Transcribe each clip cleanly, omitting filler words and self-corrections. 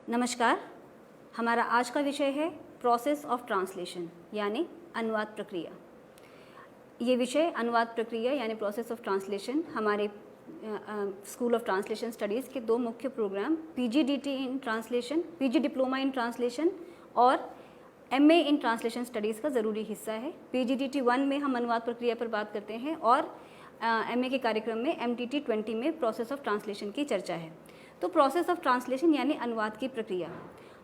नमस्कार। हमारा आज का विषय है प्रोसेस ऑफ ट्रांसलेशन यानी अनुवाद प्रक्रिया। ये विषय अनुवाद प्रक्रिया यानी प्रोसेस ऑफ ट्रांसलेशन हमारे स्कूल ऑफ ट्रांसलेशन स्टडीज़ के दो मुख्य program PGDT in translation, PG diploma in translation और एमए इन ट्रांसलेशन स्टडीज़ का ज़रूरी हिस्सा है। पीजीडीटी 1 में हम अनुवाद प्रक्रिया पर बात करते हैं और एमए के कार्यक्रम में एमटीटी 20 में प्रोसेस ऑफ ट्रांसलेशन की चर्चा है। तो प्रोसेस ऑफ ट्रांसलेशन यानी अनुवाद की प्रक्रिया।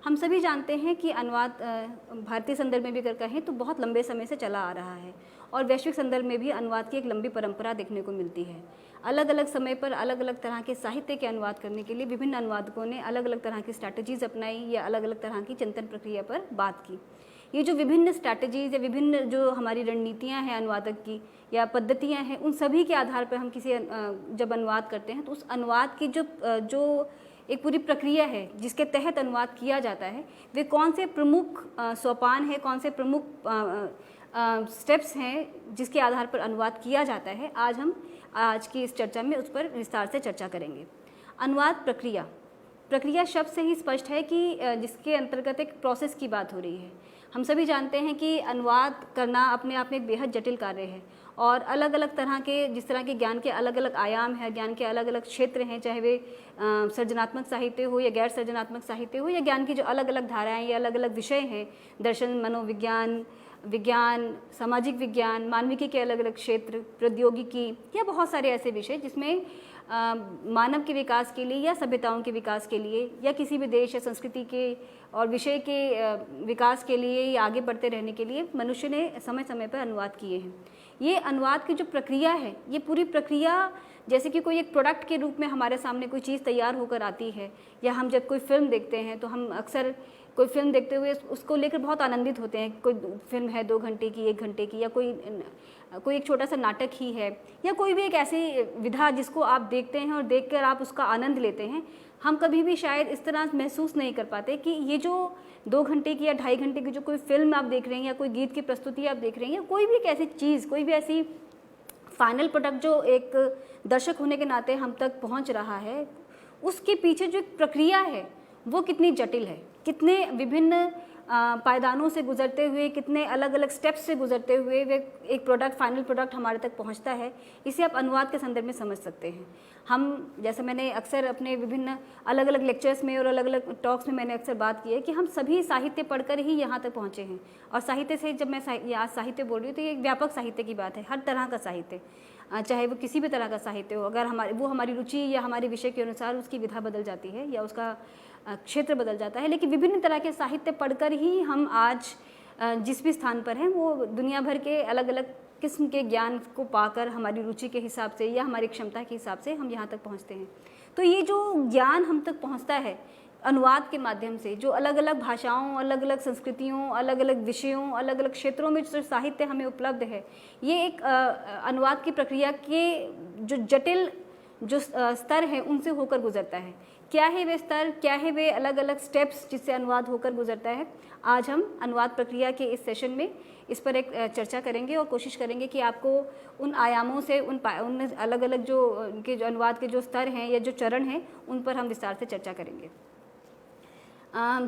हम सभी जानते हैं कि अनुवाद भारतीय संदर्भ में भी अगर कहें तो बहुत लंबे समय से चला आ रहा है और वैश्विक संदर्भ में भी अनुवाद की एक लंबी परंपरा देखने को मिलती है। अलग अलग समय पर अलग अलग तरह के साहित्य के अनुवाद करने के लिए विभिन्न अनुवादकों ने अलग अलग तरह की स्ट्रैटेजीज अपनाई या अलग अलग तरह की चिंतन प्रक्रिया पर बात की। ये जो विभिन्न स्ट्रैटेजीज या विभिन्न जो हमारी रणनीतियाँ हैं अनुवादक की या पद्धतियाँ हैं, उन सभी के आधार पर हम किसी जब अनुवाद करते हैं तो उस अनुवाद की जो एक पूरी प्रक्रिया है जिसके तहत अनुवाद किया जाता है, वे कौन से प्रमुख सोपान है, कौन से प्रमुख स्टेप्स हैं जिसके आधार पर अनुवाद किया जाता है, आज की इस चर्चा में उस पर विस्तार से चर्चा करेंगे। अनुवाद प्रक्रिया शब्द से ही स्पष्ट है कि जिसके अंतर्गत एक प्रोसेस की बात हो रही है। हम सभी जानते हैं कि अनुवाद करना अपने आप में एक बेहद जटिल कार्य है और अलग अलग तरह के जिस तरह के ज्ञान के अलग अलग आयाम हैं, ज्ञान के अलग अलग क्षेत्र हैं, चाहे वे सृजनात्मक साहित्य हो या गैर सृजनात्मक साहित्य हो या ज्ञान की जो अलग अलग धाराएं या अलग अलग विषय हैं, दर्शन, मनोविज्ञान, विज्ञान, सामाजिक विज्ञान, मानविकी के अलग अलग क्षेत्र, प्रौद्योगिकी या बहुत सारे ऐसे विषय जिसमें मानव के विकास के लिए या सभ्यताओं के विकास के लिए या किसी भी देश या संस्कृति के और विषय के विकास के लिए या आगे बढ़ते रहने के लिए मनुष्य ने समय समय पर अनुवाद किए हैं। ये अनुवाद की जो प्रक्रिया है, ये पूरी प्रक्रिया जैसे कि कोई एक प्रोडक्ट के रूप में हमारे सामने कोई चीज़ तैयार होकर आती है, या हम जब कोई फिल्म देखते हैं तो हम अक्सर कोई फिल्म देखते हुए उसको लेकर बहुत आनंदित होते हैं। कोई फिल्म है 2 घंटे की, 1 घंटे की, या कोई एक छोटा सा नाटक ही है या कोई भी एक ऐसी विधा जिसको आप देखते हैं और देखकर आप उसका आनंद लेते हैं। हम कभी भी शायद इस तरह महसूस नहीं कर पाते कि ये जो 2 घंटे की या 2.5 घंटे की जो कोई फिल्म आप देख रहे हैं या कोई गीत की प्रस्तुति आप देख रहे हैं या कोई भी एक ऐसी चीज़, कोई भी ऐसी फाइनल प्रोडक्ट जो एक दर्शक होने के नाते हम तक पहुंच रहा है, उसके पीछे जो एक प्रक्रिया है वो कितनी जटिल है, कितने विभिन्न पायदानों से गुजरते हुए, कितने अलग अलग स्टेप्स से गुजरते हुए वे एक प्रोडक्ट, फाइनल प्रोडक्ट हमारे तक पहुंचता है। इसे आप अनुवाद के संदर्भ में समझ सकते हैं। हम जैसे मैंने अक्सर अपने विभिन्न अलग अलग लेक्चर्स में और अलग अलग टॉक्स में मैंने अक्सर बात की है कि हम सभी साहित्य पढ़कर ही यहाँ तक पहुँचे हैं। और साहित्य से जब मैं आज साहित्य बोल रही हूँ तो ये एक व्यापक साहित्य की बात है। हर तरह का साहित्य, चाहे वो किसी भी तरह का साहित्य हो, अगर हमारी रुचि या हमारे विषय के अनुसार उसकी विधा बदल जाती है या उसका क्षेत्र बदल जाता है, लेकिन विभिन्न तरह के साहित्य पढ़कर ही हम आज जिस भी स्थान पर हैं वो दुनिया भर के अलग अलग किस्म के ज्ञान को पाकर हमारी रुचि के हिसाब से या हमारी क्षमता के हिसाब से हम यहाँ तक पहुँचते हैं। तो ये जो ज्ञान हम तक पहुँचता है अनुवाद के माध्यम से, जो अलग अलग भाषाओं, अलग अलग संस्कृतियों, अलग अलग विषयों, अलग अलग क्षेत्रों में जो साहित्य हमें उपलब्ध है, ये एक अनुवाद की प्रक्रिया के जो जटिल जो स्तर है उनसे होकर गुजरता है। क्या है वे स्तर, क्या है वे अलग अलग स्टेप्स जिससे अनुवाद होकर गुजरता है, आज हम अनुवाद प्रक्रिया के इस सेशन में इस पर एक चर्चा करेंगे और कोशिश करेंगे कि आपको उन आयामों से उन अलग अलग जो अनुवाद के जो स्तर हैं या जो चरण हैं उन पर हम विस्तार से चर्चा करेंगे।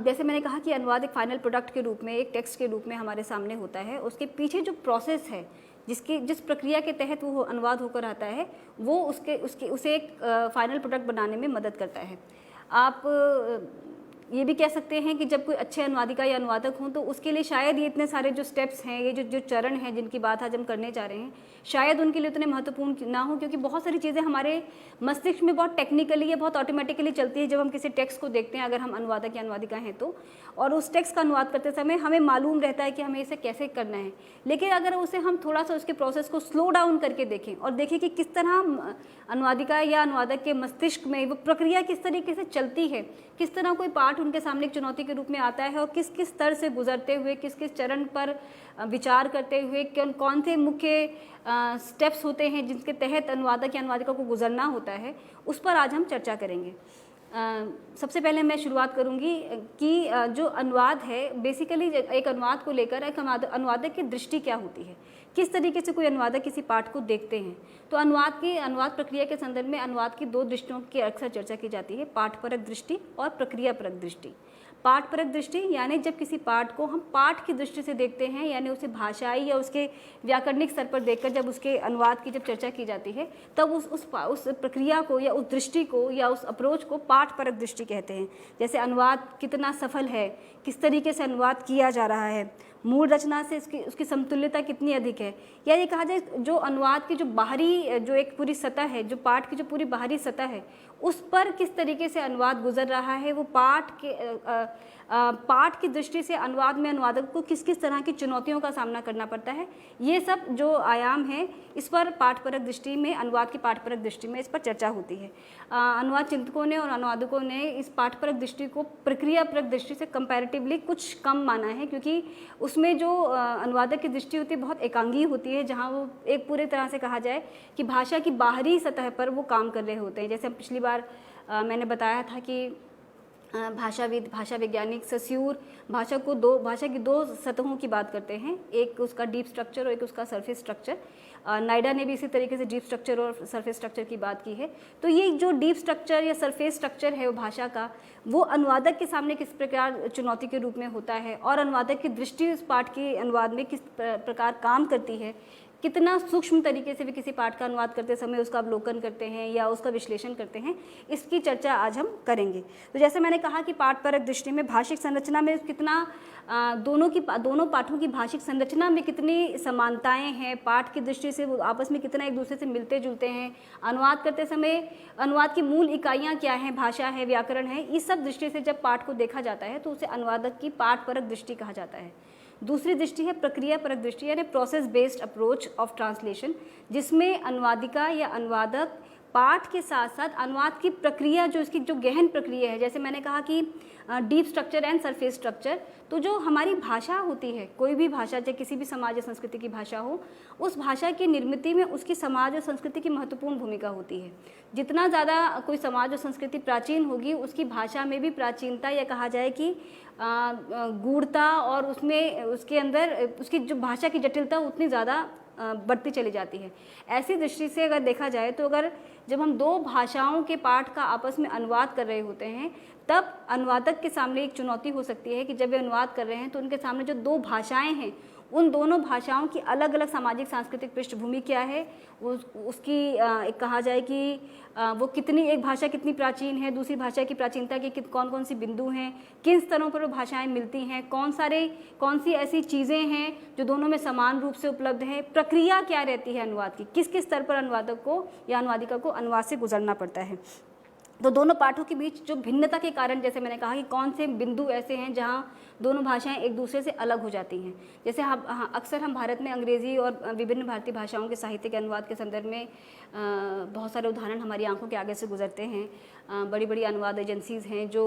जैसे मैंने कहा कि अनुवाद एक फाइनल प्रोडक्ट के रूप में, एक टेक्स्ट के रूप में हमारे सामने होता है। उसके पीछे जो प्रोसेस है, जिस प्रक्रिया के तहत वो अनुवाद होकर आता है, वो उसे एक फाइनल प्रोडक्ट बनाने में मदद करता है। आप ये भी कह सकते हैं कि जब कोई अच्छे अनुवादिका या अनुवादक हों तो उसके लिए शायद ये इतने सारे जो स्टेप्स हैं, ये जो चरण हैं जिनकी बात आज हम करने जा रहे हैं, शायद उनके लिए उतने महत्वपूर्ण ना हो, क्योंकि बहुत सारी चीज़ें हमारे मस्तिष्क में बहुत टेक्निकली या बहुत ऑटोमेटिकली चलती है जब हम किसी टेक्स्ट को देखते हैं, अगर हम अनुवादक या अनुवादिका हैं तो। और उस टेक्स्ट का अनुवाद करते समय हमें मालूम रहता है कि हमें इसे कैसे करना है, लेकिन अगर उसे हम थोड़ा सा उसके प्रोसेस को स्लो डाउन करके देखें और देखें कि किस तरह अनुवादिका या अनुवादक के मस्तिष्क में वो प्रक्रिया किस तरीके से चलती है, किस तरह कोई पाठ उनके सामने एक चुनौती के रूप में आता है और किस किस स्तर से गुजरते हुए, किस किस चरण पर विचार करते हुए कौन से मुख्य स्टेप्स होते हैं जिनके तहत अनुवादक या अनुवादिका को गुजरना होता है, उस पर आज हम चर्चा करेंगे। सबसे पहले मैं शुरुआत करूंगी कि जो अनुवाद है, बेसिकली एक अनुवाद को लेकर एक अनुवादक की दृष्टि क्या होती है, किस तरीके से कोई अनुवादक किसी पाठ को देखते हैं। तो अनुवाद प्रक्रिया के संदर्भ में अनुवाद की दो दृष्टियों की अक्सर चर्चा की जाती है, पाठपरक दृष्टि और प्रक्रियापरक दृष्टि। पाठपरक दृष्टि यानी जब किसी पाठ को हम पाठ की दृष्टि से देखते हैं, यानी उसे भाषाई या उसके व्याकरणिक स्तर पर देखकर जब उसके अनुवाद की जब चर्चा की जाती है, तब उस प्रक्रिया को या उस दृष्टि को या उस अप्रोच को पाठपरक दृष्टि कहते हैं। जैसे अनुवाद कितना सफल है, किस तरीके से अनुवाद किया जा रहा है, मूल रचना से उसकी समतुल्यता कितनी अधिक है, या ये कहा जाए जो अनुवाद की जो बाहरी जो एक पूरी सतह है, जो पाठ की जो पूरी बाहरी सतह है, उस पर किस तरीके से अनुवाद गुजर रहा है, वो पाठ की दृष्टि से अनुवाद में अनुवादक को किस किस तरह की चुनौतियों का सामना करना पड़ता है, ये सब जो आयाम है इस पर पाठपरक दृष्टि में, अनुवाद की पाठपरक दृष्टि में इस पर चर्चा होती है। अनुवाद चिंतकों ने और अनुवादकों ने इस पाठपरक दृष्टि को प्रक्रियापरक दृष्टि से कंपैरेटिवली कुछ कम माना है, क्योंकि उसमें जो अनुवादक की दृष्टि होती है बहुत एकांगी होती है, जहाँ वो एक पूरी तरह से कहा जाए कि भाषा की बाहरी सतह पर वो काम कर रहे होते हैं। जैसे पिछली बार मैंने बताया था कि भाषाविद, भाषा वैज्ञानिक सस्यूर भाषा की दो सतहों की बात करते हैं, एक उसका डीप स्ट्रक्चर और एक उसका सरफेस स्ट्रक्चर। नायडा ने भी इसी तरीके से डीप स्ट्रक्चर और सरफेस स्ट्रक्चर की बात की है। तो ये जो डीप स्ट्रक्चर या सरफेस स्ट्रक्चर है वो भाषा का, वो अनुवादक के सामने किस प्रकार चुनौती के रूप में होता है, और अनुवादक की दृष्टि उस पाठ के अनुवाद में किस प्रकार काम करती है, कितना सूक्ष्म तरीके से भी किसी पाठ का अनुवाद करते समय उसका अवलोकन करते हैं या उसका विश्लेषण करते हैं, इसकी चर्चा आज हम करेंगे। तो जैसे मैंने कहा कि पाठपरक दृष्टि में भाषिक संरचना में कितना दोनों पाठों की भाषिक संरचना में कितनी समानताएं हैं, पाठ की दृष्टि से वो आपस में कितना एक दूसरे से मिलते जुलते हैं, अनुवाद करते समय अनुवाद की मूल इकाइयाँ क्या हैं, भाषा है, व्याकरण है, इस सब दृष्टि से जब पाठ को देखा जाता है तो उसे अनुवादक की पाठपरक दृष्टि कहा जाता है। दूसरी दृष्टि है प्रक्रियापरक दृष्टि, यानी process based approach of translation, जिसमें अनुवादिका या अनुवादक पाठ के साथ साथ अनुवाद की प्रक्रिया, जो इसकी जो गहन प्रक्रिया है, जैसे मैंने कहा कि deep structure and surface structure, तो जो हमारी भाषा होती है, कोई भी भाषा, चाहे किसी भी समाज या संस्कृति की भाषा हो, उस भाषा की निर्मिति में उसकी समाज और संस्कृति की महत्वपूर्ण भूमिका होती है। जितना ज़्यादा कोई समाज और संस्कृति प्राचीन होगी, उसकी भाषा में भी प्राचीनता या कहा जाए कि गूढ़ता और उसमें उसके अंदर उसकी जो भाषा की जटिलता उतनी ज़्यादा बढ़ती चली जाती है। ऐसी दृष्टि से अगर देखा जाए तो अगर जब हम दो भाषाओं के पाठ का आपस में अनुवाद कर रहे होते हैं, तब अनुवादक के सामने एक चुनौती हो सकती है कि जब वे अनुवाद कर रहे हैं तो उनके सामने जो दो भाषाएं हैं, उन दोनों भाषाओं की अलग अलग सामाजिक सांस्कृतिक पृष्ठभूमि क्या है, उसकी एक कहा जाए कि वो कितनी, एक भाषा कितनी प्राचीन है, दूसरी भाषा की प्राचीनता के कौन कौन सी बिंदु हैं, किन स्तरों पर वो भाषाएं मिलती हैं, कौन सी ऐसी चीज़ें हैं जो दोनों में समान रूप से उपलब्ध है, प्रक्रिया क्या रहती है अनुवाद की, किस किस स्तर पर अनुवादक को या अनुवादिका को अनुवाद से गुजरना पड़ता है। तो दोनों पाठों के बीच जो भिन्नता के कारण, जैसे मैंने कहा कि कौन से बिंदु ऐसे हैं जहाँ दोनों भाषाएं एक दूसरे से अलग हो जाती हैं। जैसे अक्सर हम भारत में अंग्रेज़ी और विभिन्न भारतीय भाषाओं के साहित्य के अनुवाद के संदर्भ में बहुत सारे उदाहरण हमारी आंखों के आगे से गुजरते हैं। बड़ी बड़ी अनुवाद एजेंसीज़ हैं जो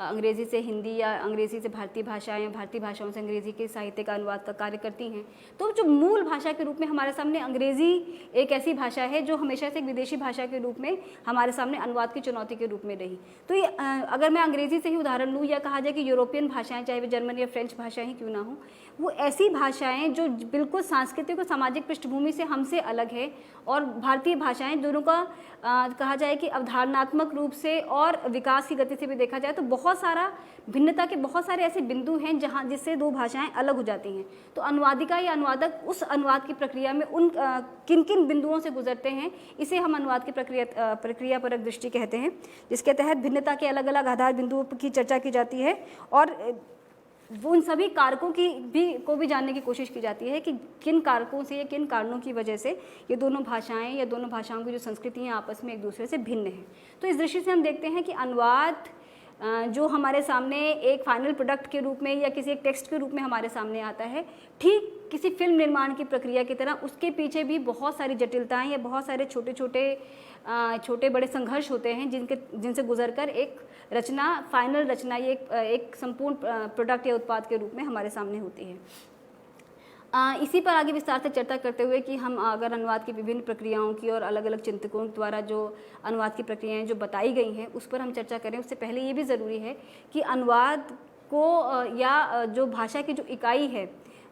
अंग्रेज़ी से हिंदी या अंग्रेज़ी से भारतीय भाषा या भारतीय भाषाओं से अंग्रेज़ी के साहित्य का अनुवाद का कार्य करती हैं। तो जो मूल भाषा के रूप में हमारे सामने अंग्रेज़ी एक ऐसी भाषा है जो हमेशा से एक विदेशी भाषा के रूप में हमारे सामने अनुवाद की चुनौती के रूप में रही। तो ये अगर मैं अंग्रेज़ी से ही उदाहरण लूँ या कहा जाए कि यूरोपियन भाषाएँ, चाहे वे जर्मन या फ्रेंच भाषा ही क्यों ना हो, वो ऐसी भाषाएं जो बिल्कुल सांस्कृतिक और सामाजिक पृष्ठभूमि से हमसे अलग है, और भारतीय भाषाएं दोनों का कहा जाए कि अवधारणात्मक रूप से और विकास की गति से भी देखा जाए तो बहुत सारा भिन्नता के बहुत सारे ऐसे बिंदु हैं जहां जिससे दो भाषाएं अलग हो जाती हैं। तो अनुवादिका या अनुवादक उस अनुवाद की प्रक्रिया में उन किन किन बिंदुओं से गुजरते हैं, इसे हम अनुवाद की प्रक्रियापरक दृष्टि कहते हैं, जिसके तहत भिन्नता के अलग अलग आधार बिंदुओं की चर्चा की जाती है और वो उन सभी कारकों को भी जानने की कोशिश की जाती है कि किन कारकों से या किन कारणों की वजह से ये दोनों भाषाएं या दोनों भाषाओं की जो संस्कृति हैं आपस में एक दूसरे से भिन्न हैं। तो इस दृष्टि से हम देखते हैं कि अनुवाद जो हमारे सामने एक फाइनल प्रोडक्ट के रूप में या किसी एक टेक्स्ट के रूप में हमारे सामने आता है, ठीक किसी फिल्म निर्माण की प्रक्रिया की तरह उसके पीछे भी बहुत सारी जटिलताएं या बहुत सारे छोटे बड़े संघर्ष होते हैं जिनसे गुजरकर एक रचना, फाइनल रचना, ये एक संपूर्ण प्रोडक्ट या उत्पाद के रूप में हमारे सामने होती है। इसी पर आगे विस्तार से चर्चा करते हुए कि हम अगर अनुवाद की विभिन्न प्रक्रियाओं की और अलग अलग चिंतकों द्वारा जो अनुवाद की प्रक्रियाएं जो बताई गई हैं उस पर हम चर्चा करें, उससे पहले ये भी ज़रूरी है कि अनुवाद को या जो भाषा की जो इकाई है,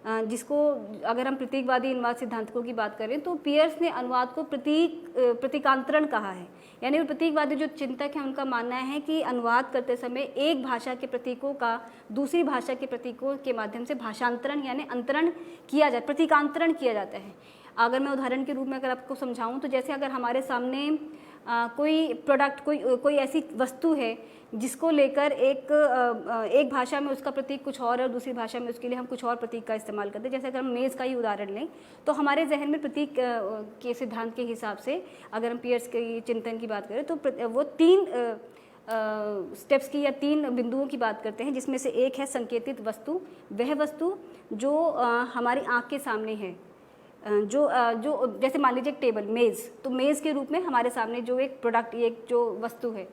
जिसको अगर हम प्रतीकवादी अनुवाद सिद्धांतकों की बात करें तो पियर्स ने अनुवाद को प्रतीकांतरण कहा है। यानी वो प्रतीकवादी जो चिंतक हैं उनका मानना है कि अनुवाद करते समय एक भाषा के प्रतीकों का दूसरी भाषा के प्रतीकों के माध्यम से भाषांतरण यानी अंतरण किया जाए, प्रतीकांतरण किया जाता है। अगर मैं उदाहरण के रूप में अगर आपको समझाऊं तो जैसे अगर हमारे सामने कोई प्रोडक्ट कोई ऐसी वस्तु है जिसको लेकर एक भाषा में उसका प्रतीक कुछ और दूसरी भाषा में उसके लिए हम कुछ और प्रतीक का इस्तेमाल करते हैं। जैसे अगर हम मेज़ का ही उदाहरण लें तो हमारे जहन में प्रतीक के सिद्धांत के हिसाब से अगर हम पियर्स के चिंतन की बात करें तो वो 3 स्टेप्स की या 3 बिंदुओं की बात करते हैं, जिसमें से एक है संकेतित वस्तु, वह वस्तु जो हमारी आँख के सामने है, जो जैसे मान लीजिए एक टेबल, मेज़, तो मेज़ के रूप में हमारे सामने जो एक प्रोडक्ट, एक जो वस्तु है,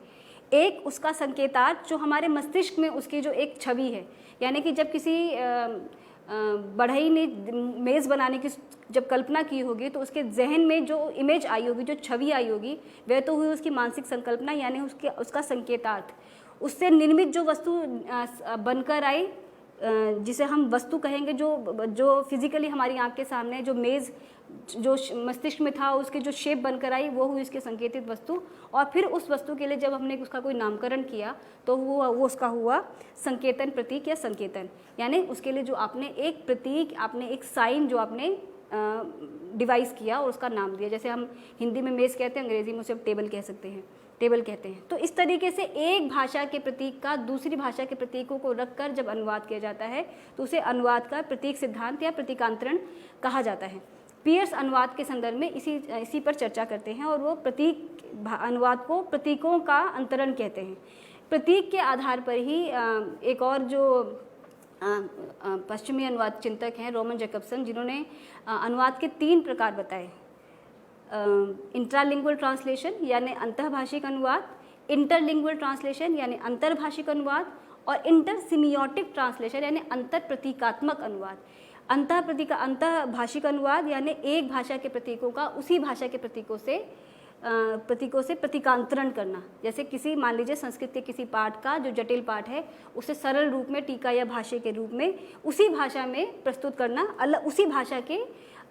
एक उसका संकेतार्थ जो हमारे मस्तिष्क में उसकी जो एक छवि है, यानी कि जब किसी बढ़ई ने मेज़ बनाने की जब कल्पना की होगी तो उसके जहन में जो इमेज आई होगी, जो छवि आई होगी, वह तो हुई उसकी मानसिक संकल्पना यानी उसका संकेतार्थ। उससे निर्मित जो वस्तु बनकर आई, जिसे हम वस्तु कहेंगे, जो फिजिकली हमारी आँख के सामने जो मेज़ जो मस्तिष्क में था उसके जो शेप बनकर आई वो हुई इसके संकेतित वस्तु। और फिर उस वस्तु के लिए जब हमने उसका कोई नामकरण किया तो वो उसका हुआ संकेतन, प्रतीक या संकेतन। यानी उसके लिए जो आपने एक प्रतीक, आपने एक साइन जो आपने डिवाइस किया और उसका नाम दिया। जैसे हम हिंदी में मेज़ कहते हैं, अंग्रेजी में उसे टेबल कह सकते हैं, टेबल कहते हैं। तो इस तरीके से एक भाषा के प्रतीक का दूसरी भाषा के प्रतीकों को रखकर जब अनुवाद किया जाता है तो उसे अनुवाद का प्रतीक सिद्धांत या प्रतीकांतरण कहा जाता है। पियर्स अनुवाद के संदर्भ में इसी पर चर्चा करते हैं और वो अनुवाद को प्रतीकों का अंतरण कहते हैं। प्रतीक के आधार पर ही एक और जो पश्चिमी अनुवाद चिंतक हैं रोमन जैकबसन, जिन्होंने अनुवाद के 3 प्रकार बताए, इंट्रालिंगुअल ट्रांसलेशन यानी अंतःभाषिक अनुवाद, इंटरलिंगुअल ट्रांसलेशन यानी अंतर्भाषिक अनुवाद और इंटरसिमियोटिक ट्रांसलेशन यानी अंतर प्रतीकात्मक अनुवाद। अंतःभाषिक अनुवाद यानी एक भाषा के प्रतीकों का उसी भाषा के प्रतीकों से प्रतीकांतरण करना। जैसे किसी, मान लीजिए संस्कृत के किसी पाठ का जो जटिल पाठ है उसे सरल रूप में टीका या भाष्य के रूप में उसी भाषा में प्रस्तुत करना, उसी भाषा के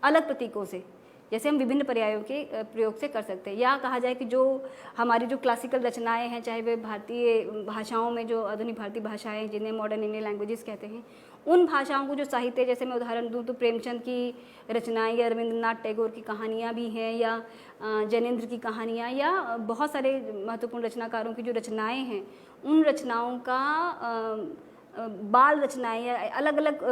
अलग प्रतीकों से, जैसे हम विभिन्न पर्यायों के प्रयोग से कर सकते हैं। या कहा जाए कि जो हमारी जो क्लासिकल रचनाएं हैं, चाहे वे भारतीय भाषाओं में जो आधुनिक भारतीय भाषाएं जिन्हें मॉडर्न इंडियन लैंग्वेजेस कहते हैं, उन भाषाओं को जो साहित्य, जैसे मैं उदाहरण दूं तो प्रेमचंद की रचनाएं या रविंद्रनाथ टैगोर की कहानियाँ भी हैं या जैनेन्द्र की कहानियाँ या बहुत सारे महत्वपूर्ण रचनाकारों की जो रचनाएँ हैं, उन रचनाओं का बाल रचनाएं या अलग अलग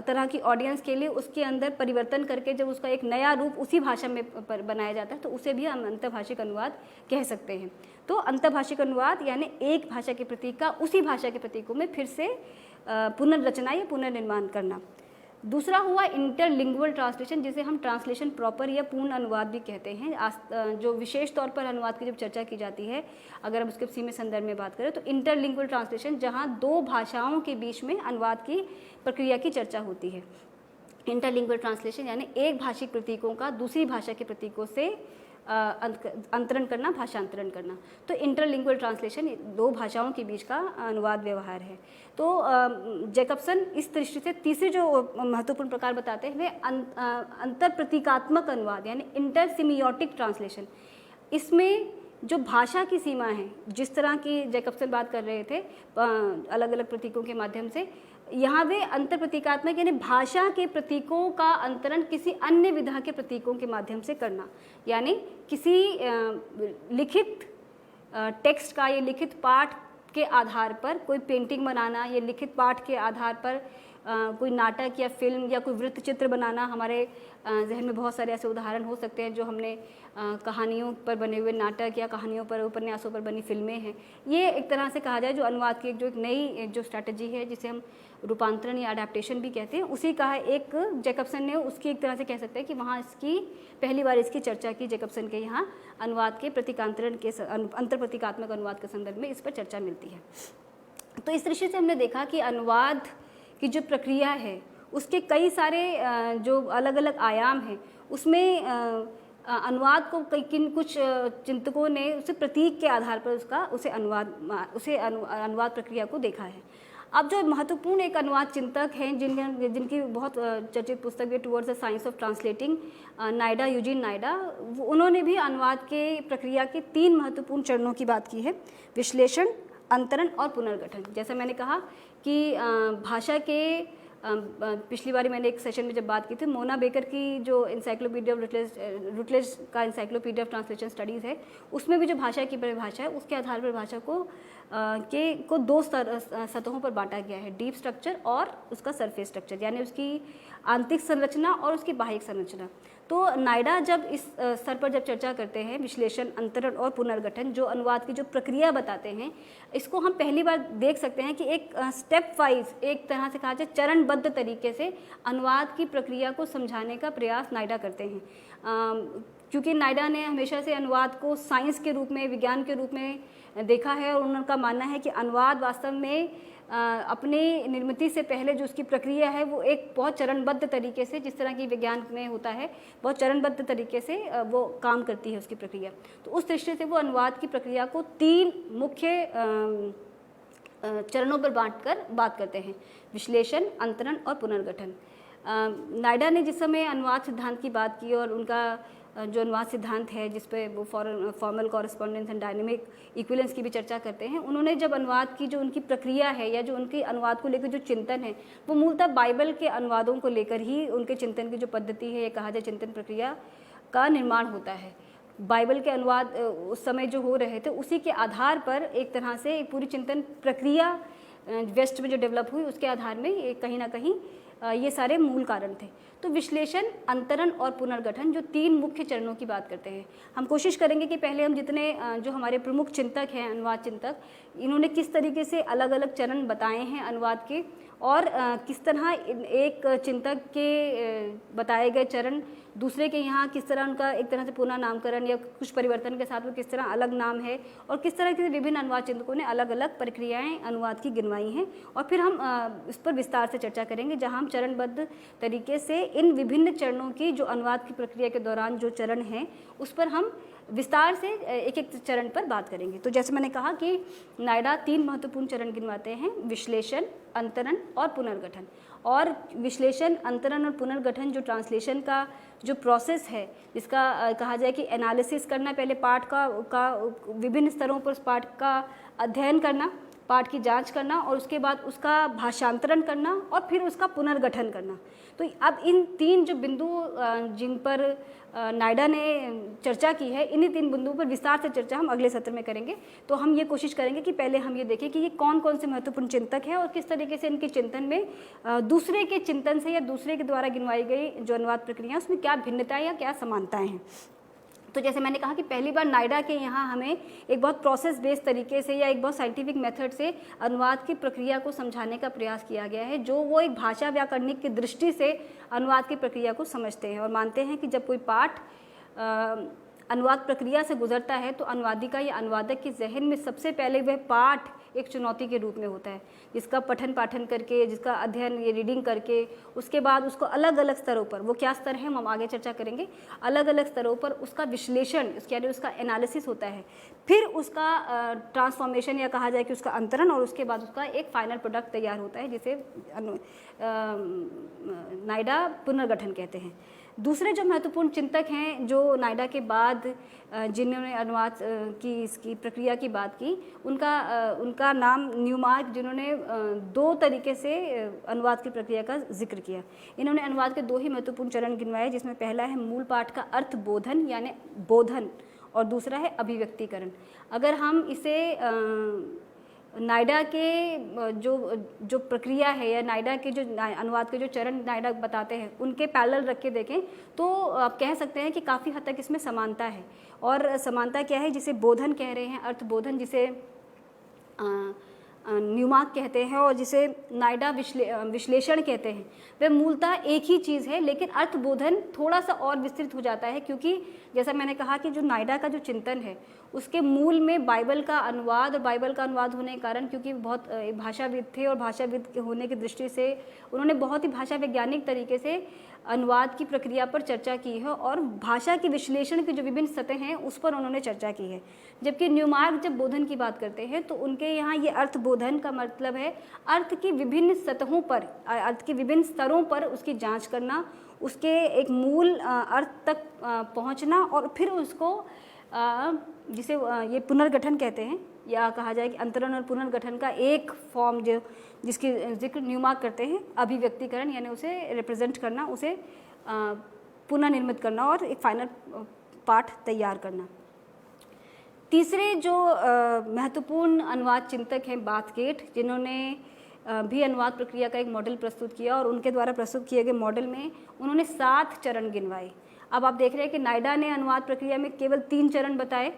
तरह की ऑडियंस के लिए उसके अंदर परिवर्तन करके जब उसका एक नया रूप उसी भाषा में बनाया जाता है तो उसे भी हम अंतःभाषिक अनुवाद कह सकते हैं। तो अंतःभाषिक अनुवाद यानी एक भाषा के प्रतीक का उसी भाषा के प्रतीकों में फिर से पुनर्रचना या पुनर्निर्माण करना। दूसरा हुआ इंटरलिंगुअल ट्रांसलेशन, जिसे हम ट्रांसलेशन प्रॉपर या पूर्ण अनुवाद भी कहते हैं। जो विशेष तौर पर अनुवाद की जब चर्चा की जाती है, अगर हम उसके सीमित संदर्भ में बात करें तो इंटरलिंगुअल ट्रांसलेशन, जहां 2 भाषाओं के बीच में अनुवाद की प्रक्रिया की चर्चा होती है। इंटरलिंगुअल ट्रांसलेशन यानी एक भाषिक प्रतीकों का दूसरी भाषा के प्रतीकों से अंतरण करना, भाषांतरण करना। तो इंटरलिंगुअल ट्रांसलेशन 2 भाषाओं के बीच का अनुवाद व्यवहार है। तो जैकबसन इस दृष्टि से तीसरे जो महत्वपूर्ण प्रकार बताते हैं वे अंतर प्रतीकात्मक अनुवाद यानी इंटरसिमियोटिक ट्रांसलेशन। इसमें जो भाषा की सीमा है, जिस तरह की जैकबसन बात कर रहे थे अलग अलग प्रतीकों के माध्यम से, यहाँ वे अंतर प्रतीकात्मक यानी भाषा के प्रतीकों का अंतरण किसी अन्य विधा के प्रतीकों के माध्यम से करना। यानी किसी लिखित टेक्स्ट का या लिखित पाठ के आधार पर कोई पेंटिंग बनाना, या लिखित पाठ के आधार पर कोई नाटक या फिल्म या कोई वृत्त चित्र बनाना। हमारे जहन में बहुत सारे ऐसे उदाहरण हो सकते हैं जो हमने कहानियों पर बने हुए नाटक या कहानियों पर, उपन्यासों पर बनी फिल्में हैं। ये एक तरह से कहा जाए जो अनुवाद की एक नई जो स्ट्रैटेजी है, जिसे हम रूपांतरण या अडेप्टेशन भी कहते हैं, उसी का है एक जैकबसन ने उसकी एक तरह से कह सकते हैं कि वहाँ इसकी पहली बार इसकी चर्चा की जैकबसन के यहाँ अनुवाद के प्रतीकांतरण के अंतर प्रतीकात्मक अनुवाद के संदर्भ में इस पर चर्चा मिलती है। तो इस दृष्टि से हमने देखा कि अनुवाद की जो प्रक्रिया है उसके कई सारे जो अलग अलग आयाम हैं, उसमें अनुवाद को कुछ चिंतकों ने उसे प्रतीक के आधार पर उसे अनुवाद प्रक्रिया को देखा है। अब जो महत्वपूर्ण एक अनुवाद चिंतक हैं जिनकी बहुत चर्चित पुस्तक है towards the science of translating, Naida, Eugene Naida, उन्होंने भी अनुवाद के प्रक्रिया के 3 महत्वपूर्ण चरणों की बात की है, विश्लेषण, अंतरण और पुनर्गठन। जैसा मैंने कहा कि भाषा के पिछली बारी मैंने एक सेशन में जब बात की थी, मोना बेकर की जो इंसाइक्लोपीडिया ऑफ रुटलेज का इंसाइक्लोपीडिया ऑफ ट्रांसलेशन स्टडीज़ है, उसमें भी जो भाषा की परिभाषा है उसके आधार पर भाषा को 2 सतहों पर बांटा गया है, डीप स्ट्रक्चर और उसका सरफेस स्ट्रक्चर, यानी उसकी आंतरिक संरचना और उसकी बाह्यिक संरचना। तो नायडा जब इस स्तर पर जब चर्चा करते हैं विश्लेषण, अंतरण और पुनर्गठन, जो अनुवाद की जो प्रक्रिया बताते हैं, इसको हम पहली बार देख सकते हैं कि एक स्टेप वाइज, एक तरह से कहा जाए चरणबद्ध तरीके से अनुवाद की प्रक्रिया को समझाने का प्रयास नायडा करते हैं। क्योंकि नायडा ने हमेशा से अनुवाद को साइंस के रूप में, विज्ञान के रूप में देखा है और उनका मानना है कि अनुवाद वास्तव में अपनी निर्मिति से पहले जो उसकी प्रक्रिया है वो एक बहुत चरणबद्ध तरीके से, जिस तरह की विज्ञान में होता है, बहुत चरणबद्ध तरीके से वो काम करती है उसकी प्रक्रिया। तो उस दृष्टि से वो अनुवाद की प्रक्रिया को 3 मुख्य चरणों पर बांटकर बात करते हैं, विश्लेषण, अंतरण और पुनर्गठन। नायडा ने जिस समय अनुवाद सिद्धांत की बात की और उनका जो अनुवाद सिद्धांत है जिस पे वो formal correspondence and dynamic equivalence की भी चर्चा करते हैं, उन्होंने जब अनुवाद की जो उनकी प्रक्रिया है या जो उनकी अनुवाद को लेकर जो चिंतन है वो मूलतः बाइबल के अनुवादों को लेकर ही उनके चिंतन की जो पद्धति है, ये कहा जाए चिंतन प्रक्रिया का निर्माण होता है। बाइबल के अनुवाद उस समय जो हो रहे थे उसी के आधार पर एक तरह से एक पूरी चिंतन प्रक्रिया वेस्ट में जो डेवलप हुई उसके आधार में कहीं ना कहीं ये सारे मूल कारण थे। तो विश्लेषण, अंतरण और पुनर्गठन जो 3 मुख्य चरणों की बात करते हैं। हम कोशिश करेंगे कि पहले हम जितने जो हमारे प्रमुख चिंतक हैं, अनुवाद चिंतक, इन्होंने किस तरीके से अलग अलग चरण बताए हैं अनुवाद के और किस तरह एक चिंतक के बताए गए चरण दूसरे के यहाँ किस तरह उनका एक तरह से पुनः नामकरण या कुछ परिवर्तन के साथ वो किस तरह अलग नाम है और किस तरह के विभिन्न अनुवाद चिंतकों ने अलग अलग प्रक्रियाएं अनुवाद की गिनवाई हैं। और फिर हम इस पर विस्तार से चर्चा करेंगे, जहाँ हम चरणबद्ध तरीके से इन विभिन्न चरणों की जो अनुवाद की प्रक्रिया के दौरान जो चरण हैं उस पर हम विस्तार से एक एक चरण पर बात करेंगे। तो जैसे मैंने कहा कि नायडा 3 महत्वपूर्ण चरण गिनवाते हैं, विश्लेषण, अंतरण और पुनर्गठन। और विश्लेषण, अंतरण और पुनर्गठन जो ट्रांसलेशन का जो प्रोसेस है, जिसका कहा जाए कि एनालिसिस करना, पहले पाठ का विभिन्न स्तरों पर उस पाठ का अध्ययन करना, पाठ की जांच करना और उसके बाद उसका भाषांतरण करना और फिर उसका पुनर्गठन करना। तो अब इन 3 जो बिंदु जिन पर नायडा ने चर्चा की है, इन्हीं 3 बिंदुओं पर विस्तार से चर्चा हम अगले सत्र में करेंगे। तो हम ये कोशिश करेंगे कि पहले हम ये देखें कि ये कौन कौन से महत्वपूर्ण चिंतक हैं और किस तरीके से इनके चिंतन में दूसरे के चिंतन से या दूसरे के द्वारा गिनवाई गई जो अनुवाद प्रक्रिया उसमें क्या भिन्नताएं या क्या समानताएं हैं। तो जैसे मैंने कहा कि पहली बार नायडा के यहाँ हमें एक बहुत प्रोसेस बेस्ड तरीके से या एक बहुत साइंटिफिक मेथड से अनुवाद की प्रक्रिया को समझाने का प्रयास किया गया है, जो वो एक भाषा व्याकरणिक की दृष्टि से अनुवाद की प्रक्रिया को समझते हैं और मानते हैं कि जब कोई पाठ अनुवाद प्रक्रिया से गुजरता है तो अनुवादिका या अनुवादक के जहन में सबसे पहले वह पाठ एक चुनौती के रूप में होता है, जिसका पठन पाठन करके, जिसका अध्ययन ये रीडिंग करके, उसके बाद उसको अलग अलग स्तरों पर, वो क्या स्तर है हम आगे चर्चा करेंगे, अलग अलग स्तरों पर उसका विश्लेषण, उसके यानी उसका एनालिसिस होता है, फिर उसका ट्रांसफॉर्मेशन या कहा जाए कि उसका अंतरण और उसके बाद उसका एक फाइनल प्रोडक्ट तैयार होता है जिसे नायडा पुनर्गठन कहते हैं। दूसरे जो महत्वपूर्ण चिंतक हैं जो नायडा के बाद जिन्होंने अनुवाद की इसकी प्रक्रिया की बात की, उनका नाम न्यूमार्क, जिन्होंने 2 तरीके से अनुवाद की प्रक्रिया का जिक्र किया। इन्होंने अनुवाद के 2 ही महत्वपूर्ण चरण गिनवाए, जिसमें पहला है मूल पाठ का अर्थ बोधन यानी बोधन और दूसरा है अभिव्यक्तिकरण। अगर हम इसे नायडा के जो प्रक्रिया है या नायडा के जो अनुवाद के जो चरण नायडा बताते हैं उनके पैरेलल रख के देखें तो आप कह सकते हैं कि काफ़ी हद तक इसमें समानता है। और समानता क्या है, जिसे बोधन कह रहे हैं, अर्थ बोधन जिसे न्यूमार्क कहते हैं और जिसे नायडा विश्लेषण कहते हैं, वह मूलतः एक ही चीज़ है, लेकिन अर्थबोधन थोड़ा सा और विस्तृत हो जाता है, क्योंकि जैसा मैंने कहा कि जो नायडा का जो चिंतन है उसके मूल में बाइबल का अनुवाद, और बाइबल का अनुवाद होने के कारण क्योंकि बहुत भाषाविद थे और भाषाविद होने की दृष्टि से उन्होंने बहुत ही भाषा वैज्ञानिक तरीके से अनुवाद की प्रक्रिया पर चर्चा की है और भाषा के विश्लेषण की जो विभिन्न सतह हैं उस पर उन्होंने चर्चा की है। जबकि न्यूमार्क जब बोधन की बात करते हैं तो उनके यहाँ ये अर्थ बोधन का मतलब है अर्थ की विभिन्न सतहों पर, अर्थ के विभिन्न स्तरों पर उसकी जांच करना, उसके एक मूल अर्थ तक पहुँचना और फिर उसको जिसे ये पुनर्गठन कहते हैं या कहा जाए कि अंतरण और पुनर्गठन का एक फॉर्म जो जिसकी जिक्र न्यूमार्क करते हैं, अभिव्यक्तिकरण यानी उसे रिप्रेजेंट करना, उसे पुनर्निर्मित करना और एक फाइनल पार्ट तैयार करना। तीसरे जो महत्वपूर्ण अनुवाद चिंतक हैं बाथगेट, जिन्होंने भी अनुवाद प्रक्रिया का एक मॉडल प्रस्तुत किया और उनके द्वारा प्रस्तुत किए गए मॉडल में उन्होंने 7 चरण गिनवाए। अब आप देख रहे हैं कि नायडा ने अनुवाद प्रक्रिया में केवल 3 चरण बताए,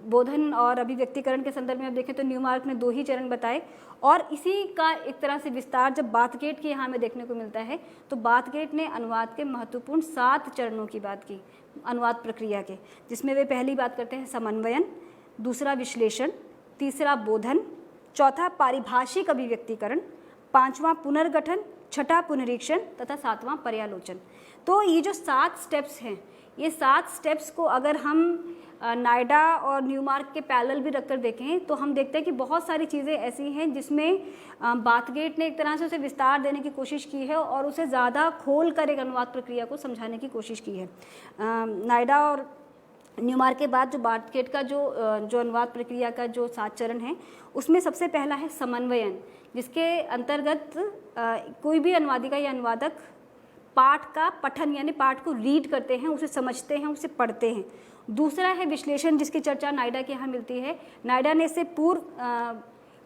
बोधन और अभिव्यक्तिकरण के संदर्भ में आप देखें तो न्यूमार्क ने 2 ही चरण बताए और इसी का एक तरह से विस्तार जब बाथगेट के यहाँ में देखने को मिलता है तो बाथगेट ने अनुवाद के महत्वपूर्ण 7 चरणों की बात की अनुवाद प्रक्रिया के, जिसमें वे पहली बात करते हैं समन्वयन, दूसरा विश्लेषण, तीसरा बोधन, चौथा पारिभाषिक अभिव्यक्तिकरण, 5वां पुनर्गठन, 6ठा पुनरीक्षण तथा 7वां पर्यालोचन। तो ये जो 7 स्टेप्स हैं, ये 7 स्टेप्स को अगर हम नायडा और न्यूमार्क के पैरेलल भी रखकर देखें तो हम देखते हैं कि बहुत सारी चीज़ें ऐसी हैं जिसमें बाथगेट ने एक तरह से उसे विस्तार देने की कोशिश की है और उसे ज़्यादा खोल कर एक अनुवाद प्रक्रिया को समझाने की कोशिश की है। नायडा और न्यूमार्क के बाद जो बाथगेट का जो अनुवाद प्रक्रिया का जो 7 चरण है उसमें सबसे पहला है समन्वयन, जिसके अंतर्गत कोई भी अनुवादिका या अनुवादक पाठ का पठन यानी पाठ को रीड करते हैं, उसे समझते हैं, उसे पढ़ते हैं। दूसरा है विश्लेषण, जिसकी चर्चा नायडा के यहाँ मिलती है। नायडा ने इससे पूर्व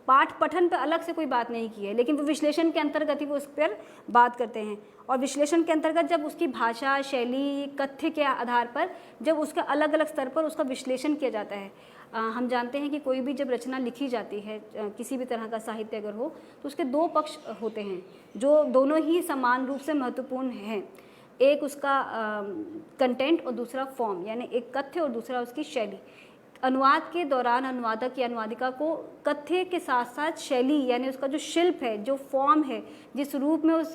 पाठ पठन पर अलग से कोई बात नहीं की है, लेकिन वो विश्लेषण के अंतर्गत ही वो उस पर बात करते हैं और विश्लेषण के अंतर्गत जब उसकी भाषा, शैली, कथ्य के आधार पर जब उसका अलग अलग स्तर पर उसका विश्लेषण किया जाता है। हम जानते हैं कि कोई भी जब रचना लिखी जाती है, किसी भी तरह का साहित्य अगर हो तो उसके 2 पक्ष होते हैं जो दोनों ही समान रूप से महत्वपूर्ण हैं। एक उसका कंटेंट और दूसरा फॉर्म, यानी एक कथ्य और दूसरा उसकी शैली। अनुवाद के दौरान अनुवादक या अनुवादिका को कथ्य के साथ साथ शैली यानी उसका जो शिल्प है, जो फॉर्म है, जिस रूप में उस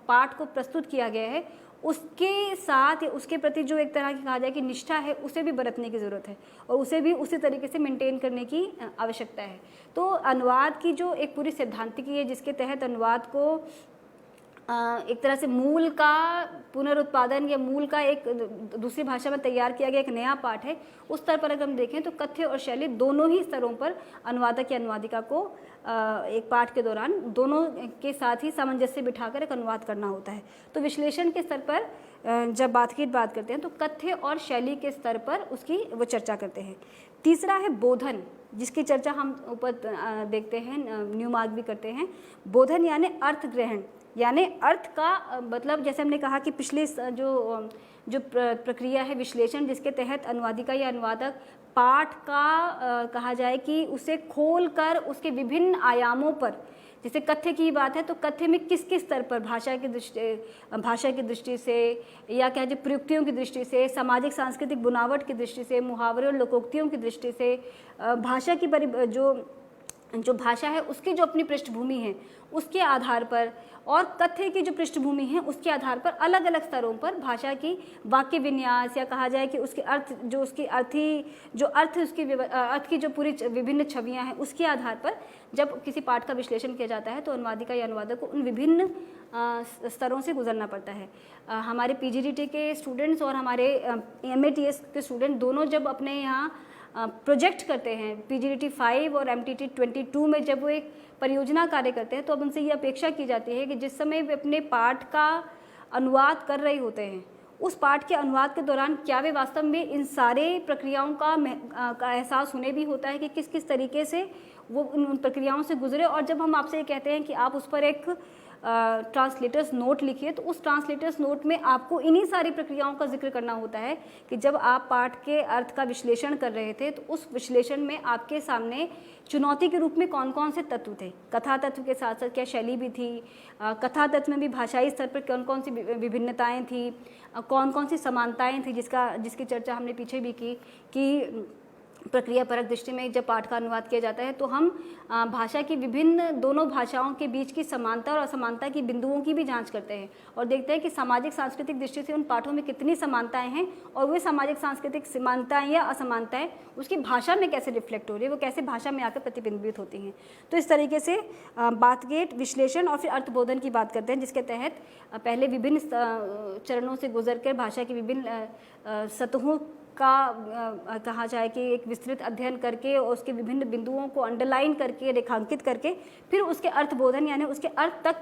पाठ को प्रस्तुत किया गया है, उसके साथ या उसके प्रति जो एक तरह की कहा जाए कि निष्ठा है, उसे भी बरतने की ज़रूरत है और उसे भी उसी तरीके से मेंटेन करने की आवश्यकता है। तो अनुवाद की जो एक पूरी सैद्धांतिकी है जिसके तहत अनुवाद को एक तरह से मूल का पुनरुत्पादन या मूल का एक दूसरी भाषा में तैयार किया गया एक नया पाठ है, उस स्तर पर अगर हम देखें तो कथ्य और शैली दोनों ही स्तरों पर अनुवादक या अनुवादिका को एक पाठ के दौरान दोनों के साथ ही सामंजस्य बिठाकर एक अनुवाद करना होता है। तो विश्लेषण के स्तर पर जब बात करते हैं तो कथ्य और शैली के स्तर पर उसकी वो चर्चा करते हैं। तीसरा है बोधन, जिसकी चर्चा हम ऊपर देखते हैं, न्यूमार्क भी करते हैं। बोधन यानी अर्थ ग्रहण, यानी अर्थ का मतलब जैसे हमने कहा कि पिछले जो प्रक्रिया है विश्लेषण, जिसके तहत अनुवादिका या अनुवादक पाठ का कहा जाए कि उसे खोल कर उसके विभिन्न आयामों पर, जैसे कथ्य की बात है तो कथ्य में किस किस स्तर पर भाषा की दृष्टि से या क्या जो प्रयुक्तियों की दृष्टि से, सामाजिक सांस्कृतिक बुनावट की दृष्टि से, मुहावरे और लोकोक्तियों की दृष्टि से, भाषा की जो भाषा है उसकी जो अपनी पृष्ठभूमि है उसके आधार पर और कथ्य की जो पृष्ठभूमि है उसके आधार पर अलग अलग स्तरों पर भाषा की वाक्य विन्यास या कहा जाए कि उसके अर्थ जो उसकी अर्थ की जो पूरी विभिन्न छवियां हैं उसके आधार पर जब किसी पाठ का विश्लेषण किया जाता है तो अनुवादिका या अनुवादक को उन विभिन्न स्तरों से गुजरना पड़ता है। हमारे पीजीडीटी के स्टूडेंट्स और हमारे एमएटीएस के स्टूडेंट दोनों जब अपने यहाँ प्रोजेक्ट करते हैं पीजीडीटी 5 और एमटीटी 22 में जब वो एक परियोजना कार्य करते हैं तो अब उनसे ये अपेक्षा की जाती है कि जिस समय वे अपने पाठ का अनुवाद कर रहे होते हैं उस पाठ के अनुवाद के दौरान क्या वे वास्तव में इन सारे प्रक्रियाओं का एहसास उन्हें भी होता है कि किस किस तरीके से वो उन प्रक्रियाओं से गुजरे। और जब हम आपसे ये कहते हैं कि आप उस पर एक ट्रांसलेटर्स नोट लिखिए, तो उस ट्रांसलेटर्स नोट में आपको इन्हीं सारी प्रक्रियाओं का जिक्र करना होता है कि जब आप पाठ के अर्थ का विश्लेषण कर रहे थे तो उस विश्लेषण में आपके सामने चुनौती के रूप में कौन कौन से तत्व थे। कथा तत्व के साथ साथ क्या शैली भी थी, कथा तत्व में भी भाषाई स्तर पर कौन कौन सी विभिन्नताएँ थी, कौन कौन सी समानताएँ थी, जिसकी चर्चा हमने पीछे भी की कि प्रक्रिया परक दृष्टि में जब पाठ का अनुवाद किया जाता है तो हम भाषा की विभिन्न दोनों भाषाओं के बीच की समानता और असमानता की बिंदुओं की भी जांच करते हैं और देखते हैं कि सामाजिक सांस्कृतिक दृष्टि से उन पाठों में कितनी समानताएं हैं और वे सामाजिक सांस्कृतिक समानताएं या असमानताएं उसकी भाषा में कैसे रिफ्लेक्ट हो रही है, वो कैसे भाषा में आकर प्रतिबिंबित होती हैं। तो इस तरीके से बातगेट विश्लेषण और फिर अर्थबोधन की बात करते हैं, जिसके तहत पहले विभिन्न चरणों से गुजर कर भाषा की विभिन्न सतहों का कहा जाए कि एक विस्तृत अध्ययन करके और उसके विभिन्न बिंदुओं को अंडरलाइन करके रेखांकित करके फिर उसके अर्थबोधन यानी उसके अर्थ तक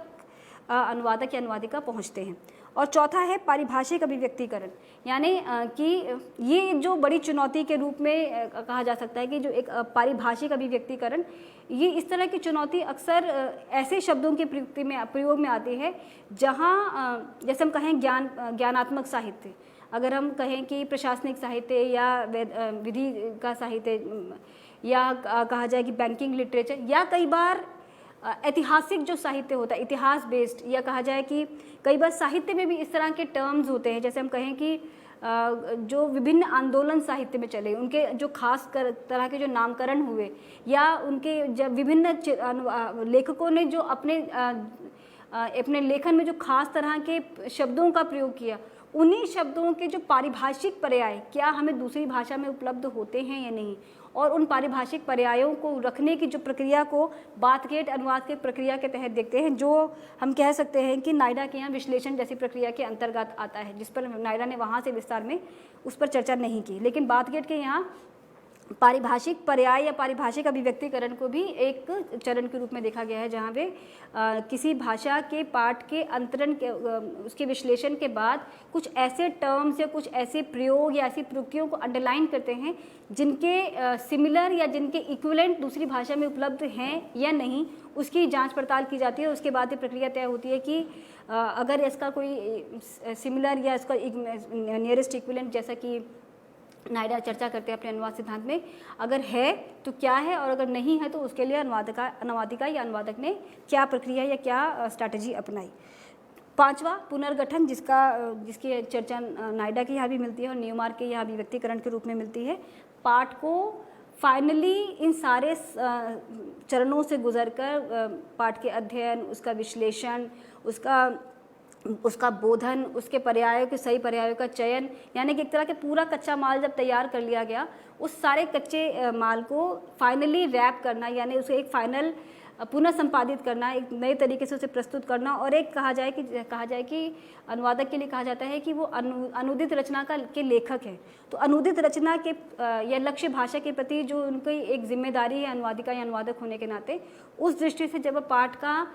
अनुवादक या अनुवादिका पहुंचते हैं। और चौथा है पारिभाषिक अभिव्यक्तिकरण, यानी कि ये जो बड़ी चुनौती के रूप में कहा जा सकता है कि जो एक पारिभाषिक अभिव्यक्तिकरण, ये इस तरह की चुनौती अक्सर ऐसे शब्दों के प्रयोग में आती है जहाँ जैसे हम कहें ज्ञानात्मक साहित्य, अगर हम कहें कि प्रशासनिक साहित्य या विधि का साहित्य या कहा जाए कि बैंकिंग लिटरेचर या कई बार ऐतिहासिक जो साहित्य होता है इतिहास बेस्ड, या कहा जाए कि कई बार साहित्य में भी इस तरह के टर्म्स होते हैं, जैसे हम कहें कि जो विभिन्न आंदोलन साहित्य में चले उनके जो खास तरह के जो नामकरण हुए या उनके जब विभिन्न लेखकों ने जो अपने लेखन में जो खास तरह के शब्दों का प्रयोग किया, उन्हीं शब्दों के जो पारिभाषिक पर्याय क्या हमें दूसरी भाषा में उपलब्ध होते हैं या नहीं, और उन पारिभाषिक पर्यायों को रखने की जो प्रक्रिया को बातगेट अनुवाद की प्रक्रिया के तहत देखते हैं, जो हम कह सकते हैं कि नायडा के यहाँ विश्लेषण जैसी प्रक्रिया के अंतर्गत आता है, जिस पर नायडा ने वहाँ से विस्तार में उस पर चर्चा नहीं की। लेकिन बातगेट के यहाँ पारिभाषिक पर्याय या पारिभाषिक अभिव्यक्तिकरण को भी एक चरण के रूप में देखा गया है, जहाँ वे किसी भाषा के पाठ के अंतरण के उसके विश्लेषण के बाद कुछ ऐसे टर्म्स या कुछ ऐसे प्रयोग या ऐसी प्रयुक्तियों को अंडरलाइन करते हैं जिनके सिमिलर या जिनके इक्विवेलेंट दूसरी भाषा में उपलब्ध हैं या नहीं, उसकी जांच पड़ताल की जाती है। उसके बाद ये प्रक्रिया तय होती है कि अगर इसका कोई सिमिलर या इसका नियरेस्ट इक्विवेलेंट, जैसा कि नायडा चर्चा करते हैं अपने अनुवाद सिद्धांत में, अगर है तो क्या है और अगर नहीं है तो उसके लिए अनुवादिका या अनुवादक ने क्या प्रक्रिया या क्या स्ट्रैटेजी अपनाई। पांचवा पुनर्गठन, जिसकी चर्चा नायडा के यहाँ भी मिलती है और न्यूमार्क के यहाँ अभिव्यक्तिकरण के रूप में मिलती है। पाठ को फाइनली इन सारे चरणों से गुजरकर पाठ के अध्ययन, उसका विश्लेषण, उसका बोधन, उसके पर्यायों के सही पर्यायों का चयन, यानी कि एक तरह के पूरा कच्चा माल जब तैयार कर लिया गया, उस सारे कच्चे माल को फाइनली रैप करना, यानी उसे एक फाइनल पुनः संपादित करना, एक नए तरीके से उसे प्रस्तुत करना, और एक कहा जाए कि अनुवादक के लिए कहा जाता है कि वो अनुदित रचना के लेखक हैं। तो अनुदित रचना के या लक्ष्य भाषा के प्रति जो उनकी एक जिम्मेदारी है अनुवादिका या अनुवादक होने के नाते, उस दृष्टि से जब पाठ का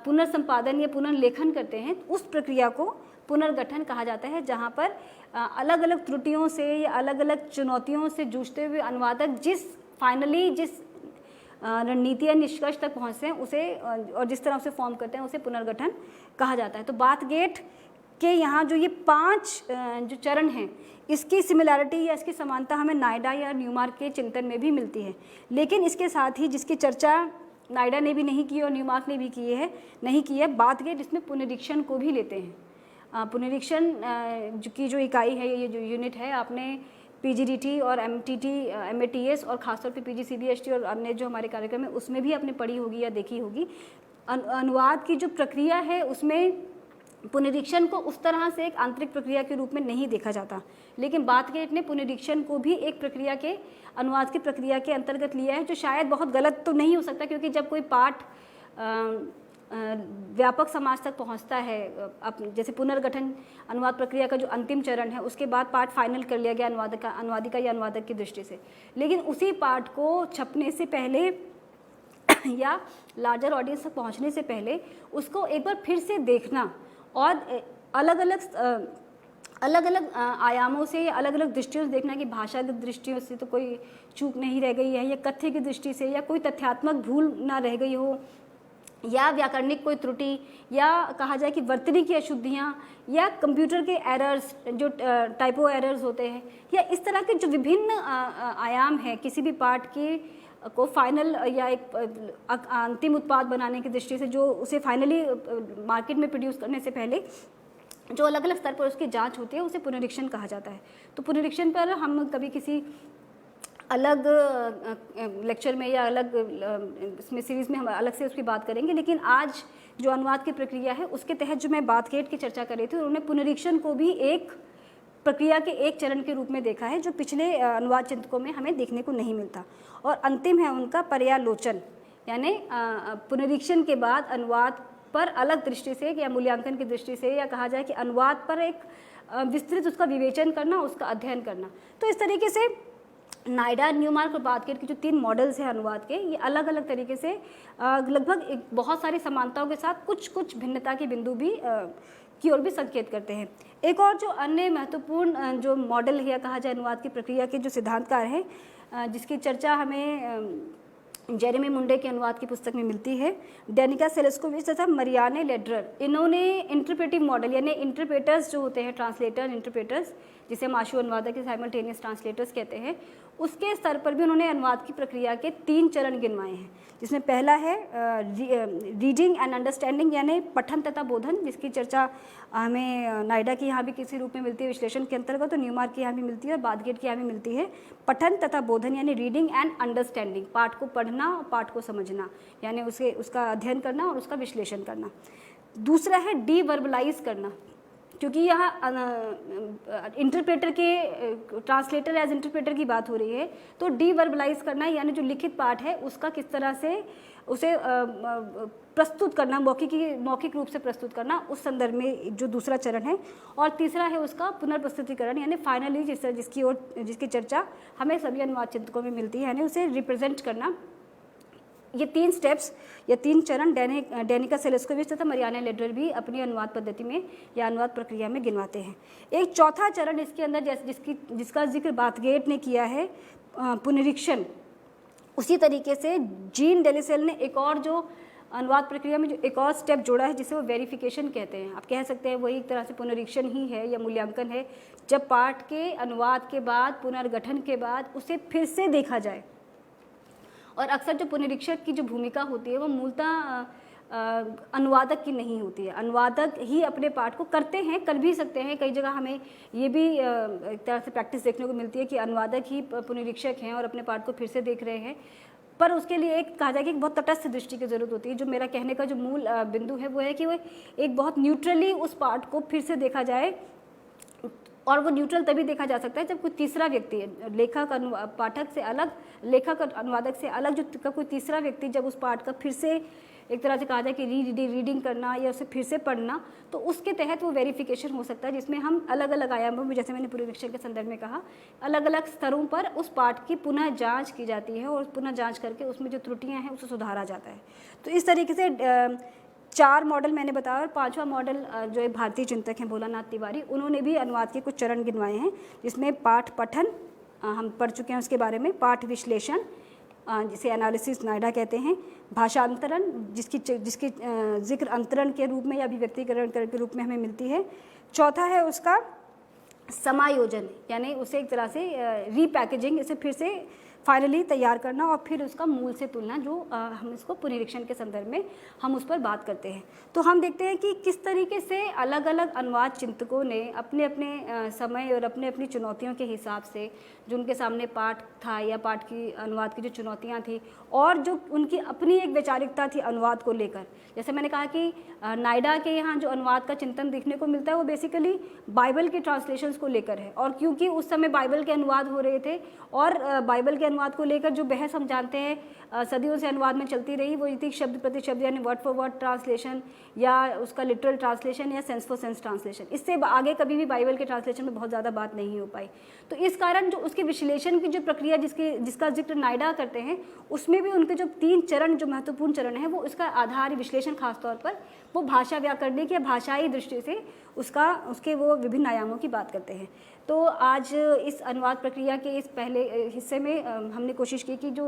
पुनर्संपादन या पुनर्लेखन करते हैं, उस प्रक्रिया को पुनर्गठन कहा जाता है, जहाँ पर अलग अलग त्रुटियों से या अलग अलग चुनौतियों से जूझते हुए अनुवादक जिस रणनीति या निष्कर्ष तक पहुँचते हैं उसे और जिस तरह उसे फॉर्म करते हैं उसे पुनर्गठन कहा जाता है। तो बातगेट के यहाँ जो ये 5 जो चरण हैं, इसकी सिमिलैरिटी या इसकी समानता हमें नायडा या न्यूमार्क के चिंतन में भी मिलती है, लेकिन इसके साथ ही जिसकी चर्चा नायडा ने भी नहीं की और न्यूमार्क ने भी नहीं की है, बातगेट इसमें पुनरीक्षण को भी लेते हैं। पुनरीक्षण की जो इकाई है, ये जो यूनिट है, आपने पीजीडीटी और एमएटीएस और खासतौर पे पीजीसीबीएसटी और अन्य जो हमारे कार्यक्रम है उसमें भी आपने पढ़ी होगी या देखी होगी। अनुवाद की जो प्रक्रिया है उसमें पुनरीक्षण को उस तरह से एक आंतरिक प्रक्रिया के रूप में नहीं देखा जाता, लेकिन बातगेट ने पुनरीक्षण को भी एक प्रक्रिया के अनुवाद की प्रक्रिया के अंतर्गत लिया है, जो शायद बहुत गलत तो नहीं हो सकता, क्योंकि जब कोई पाठ व्यापक समाज तक पहुंचता है, जैसे पुनर्गठन अनुवाद प्रक्रिया का जो अंतिम चरण है, उसके बाद पाठ फाइनल कर लिया गया अनुवादिका या अनुवादक की दृष्टि से, लेकिन उसी पाठ को छपने से पहले या लार्जर ऑडियंस तक पहुंचने से पहले उसको एक बार फिर से देखना और अलग अलग आयामों से, अलग अलग दृष्टियों से देखना कि भाषागत दृष्टियों से तो कोई चूक नहीं रह गई है, या कथ्य की दृष्टि से या कोई तथ्यात्मक भूल ना रह गई हो, या व्याकरणिक कोई त्रुटि, या कहा जाए कि वर्तनी की अशुद्धियाँ, या कंप्यूटर के एरर्स जो टाइपो एरर्स होते हैं, या इस तरह के जो विभिन्न आयाम हैं किसी भी पाठ के को फाइनल या एक अंतिम उत्पाद बनाने की दृष्टि से, जो उसे फाइनली मार्केट में प्रोड्यूस करने से पहले जो अलग अलग स्तर पर उसकी जांच होती है, उसे पुनरीक्षण कहा जाता है। तो पुनरीक्षण पर हम कभी किसी अलग लेक्चर में या अलग इसमें सीरीज़ में हम अलग से उसकी बात करेंगे, लेकिन आज जो अनुवाद की प्रक्रिया है उसके तहत जो मैं बातगेट की चर्चा कर रही थी, उन्होंने पुनरीक्षण को भी एक प्रक्रिया के एक चरण के रूप में देखा है, जो पिछले अनुवाद चिंतकों में हमें देखने को नहीं मिलता। और अंतिम है उनका पर्यालोचन, यानी पुनरीक्षण के बाद अनुवाद पर अलग दृष्टि से या मूल्यांकन की दृष्टि से, या कहा जाए कि अनुवाद पर एक विस्तृत उसका विवेचन करना, उसका अध्ययन करना। तो इस तरीके से नाइडा, न्यूमार्क और बातगेट के जो 3 मॉडल्स हैं अनुवाद के, ये अलग अलग तरीके से लगभग बहुत सारी समानताओं के साथ कुछ कुछ भिन्नता के बिंदु भी की ओर भी संकेत करते हैं। एक और जो अन्य महत्वपूर्ण जो मॉडल है या कहा जाए अनुवाद की प्रक्रिया के जो सिद्धांतकार हैं, जिसकी चर्चा हमें जेरेमी मुंडे के अनुवाद की पुस्तक में मिलती है, डेनिका सेलेस्कोविच तथा मरियाने लेड्रर, इन्होंने इंटरप्रेटिव मॉडल यानी इंटरप्रेटर्स जो होते हैं, ट्रांसलेटर इंटरप्रेटर्स, जिसे हम आशु अनुवादक या साइमल्टेनियस ट्रांसलेटर्स कहते हैं, उसके स्तर पर भी उन्होंने अनुवाद की प्रक्रिया के 3 चरण गिनवाए हैं, जिसमें पहला है रीडिंग एंड अंडरस्टैंडिंग यानी पठन तथा बोधन, जिसकी चर्चा हमें नाइडा की यहाँ भी किसी रूप में मिलती है विश्लेषण के अंतर्गत, तो न्यूमार्क की यहाँ भी मिलती है और बातगेट की यहाँ भी मिलती है। पठन तथा बोधन यानी रीडिंग एंड अंडरस्टैंडिंग, पाठ को पढ़ना और पाठ को समझना, यानी उसका अध्ययन करना और उसका विश्लेषण करना। दूसरा है डीवर्बलाइज करना, क्योंकि यहाँ इंटरप्रेटर के ट्रांसलेटर एज इंटरप्रेटर की बात हो रही है, तो डीवर्बलाइज करना यानी जो लिखित पाठ है उसका किस तरह से उसे प्रस्तुत करना, मौखिक रूप से प्रस्तुत करना, उस संदर्भ में जो दूसरा चरण है। और तीसरा है उसका पुनर्प्रस्तुतिकरण यानी फाइनली जिसकी चर्चा हमें सभी अनुवाद चिंतकों में मिलती है, यानी उसे रिप्रेजेंट करना। ये 3 स्टेप्स या 3 चरण डेनिका सेलेस्कोविच तथा मरियाने लेड्रर भी अपनी अनुवाद पद्धति में या अनुवाद प्रक्रिया में गिनवाते हैं। एक चौथा चरण इसके अंदर जिसका जिक्र बातगेट ने किया है, पुनरीक्षण, उसी तरीके से जीन डेलिसेल ने एक और जो अनुवाद प्रक्रिया में जो एक और स्टेप जोड़ा है, जिसे वो वेरिफिकेशन कहते हैं। आप कह सकते हैं वही एक तरह से पुनरीक्षण ही है या मूल्यांकन है, जब पाठ के अनुवाद के बाद, पुनर्गठन के बाद उसे फिर से देखा जाए। और अक्सर जो पुनरीक्षक की जो भूमिका होती है वो मूलतः अनुवादक की नहीं होती है। अनुवादक ही अपने पाठ को करते हैं, कर भी सकते हैं। कई जगह हमें ये भी एक तरह से प्रैक्टिस देखने को मिलती है कि अनुवादक ही पुनरीक्षक हैं और अपने पाठ को फिर से देख रहे हैं, पर उसके लिए एक कहा जाए कि एक बहुत तटस्थ दृष्टि की ज़रूरत होती है। जो मेरा कहने का जो मूल बिंदु है वो है कि वो एक बहुत न्यूट्रली उस पाठ को फिर से देखा जाए, और वो न्यूट्रल तभी देखा जा सकता है जब कोई तीसरा व्यक्ति है, लेखक पाठक से अलग, लेखक अनुवादक से अलग, जो कोई तीसरा व्यक्ति जब उस पाठ का फिर से एक तरह से कहा जाए कि रीडिंग करना या उसे फिर से पढ़ना, तो उसके तहत वो वेरिफिकेशन हो सकता है, जिसमें हम अलग अलग आयामों में, जैसे मैंने पुनरीक्षण के संदर्भ में कहा, अलग अलग स्तरों पर उस पाठ की पुनः जांच की जाती है और पुनः जांच करके उसमें जो त्रुटियाँ हैं उसे सुधारा जाता है। तो इस तरीके से 4 मॉडल मैंने बताया, और 5वां मॉडल जो एक भारतीय चिंतक हैं भोलानाथ तिवारी, उन्होंने भी अनुवाद के कुछ चरण गिनवाए हैं, जिसमें पाठ पठन हम पढ़ चुके हैं उसके बारे में, पाठ विश्लेषण जिसे एनालिसिस नाइडा कहते हैं, भाषांतरण जिसकी जिक्र अंतरण के रूप में या अभिव्यक्तिकरण के रूप में हमें मिलती है। चौथा है उसका समायोजन, यानी उसे एक तरह से रीपैकेजिंग, इसे फिर से फाइनली तैयार करना और फिर उसका मूल से तुलना, जो हम इसको पुनरीक्षण के संदर्भ में हम उस पर बात करते हैं। तो हम देखते हैं कि किस तरीके से अलग अलग अनुवाद चिंतकों ने अपने अपने समय और अपने अपनी चुनौतियों के हिसाब से, जो उनके सामने पाठ था या पाठ की अनुवाद की जो चुनौतियाँ थी और जो उनकी अपनी एक वैचारिकता थी अनुवाद को लेकर, जैसे मैंने कहा कि नाइडा के यहाँ जो अनुवाद का चिंतन देखने को मिलता है वो बेसिकली बाइबल के ट्रांसलेशंस को लेकर है, और क्योंकि उस समय बाइबल के अनुवाद हो रहे थे और बाइबल के अनुवाद को लेकर जो बहस हम जानते हैं सदियों से अनुवाद में चलती रही, वो थी शब्द प्रति शब्द यानी वर्ड फॉर वर्ड ट्रांसलेशन या उसका लिटरल ट्रांसलेशन या सेंस फॉर सेंस ट्रांसलेशन। इससे आगे कभी भी बाइबल के ट्रांसलेशन में बहुत ज़्यादा बात नहीं हो पाई। तो इस कारण जो उसके विश्लेषण की जो प्रक्रिया जिसका जिक्र नाइडा करते हैं, उसमें भी उनके जो 3 चरण जो महत्वपूर्ण चरण है, वो उसका आधार विश्लेषण खासतौर पर वो भाषा व्याकरणिक या भाषाई दृष्टि से उसके वो विभिन्न आयामों की बात करते हैं। तो आज इस अनुवाद प्रक्रिया के इस पहले हिस्से में हमने कोशिश की कि जो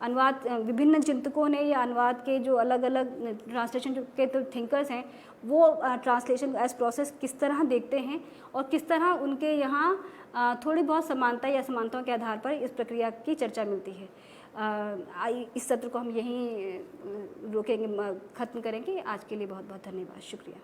अनुवाद विभिन्न चिंतकों ने या अनुवाद के जो अलग अलग ट्रांसलेशन के तो थिंकर्स हैं वो ट्रांसलेशन एज प्रोसेस किस तरह देखते हैं और किस तरह उनके यहाँ थोड़ी बहुत समानता या असमानताओं के आधार पर इस प्रक्रिया की चर्चा मिलती है। इस सत्र को हम यहीं रोकेंगे, ख़त्म करेंगे। आज के लिए बहुत बहुत धन्यवाद, शुक्रिया।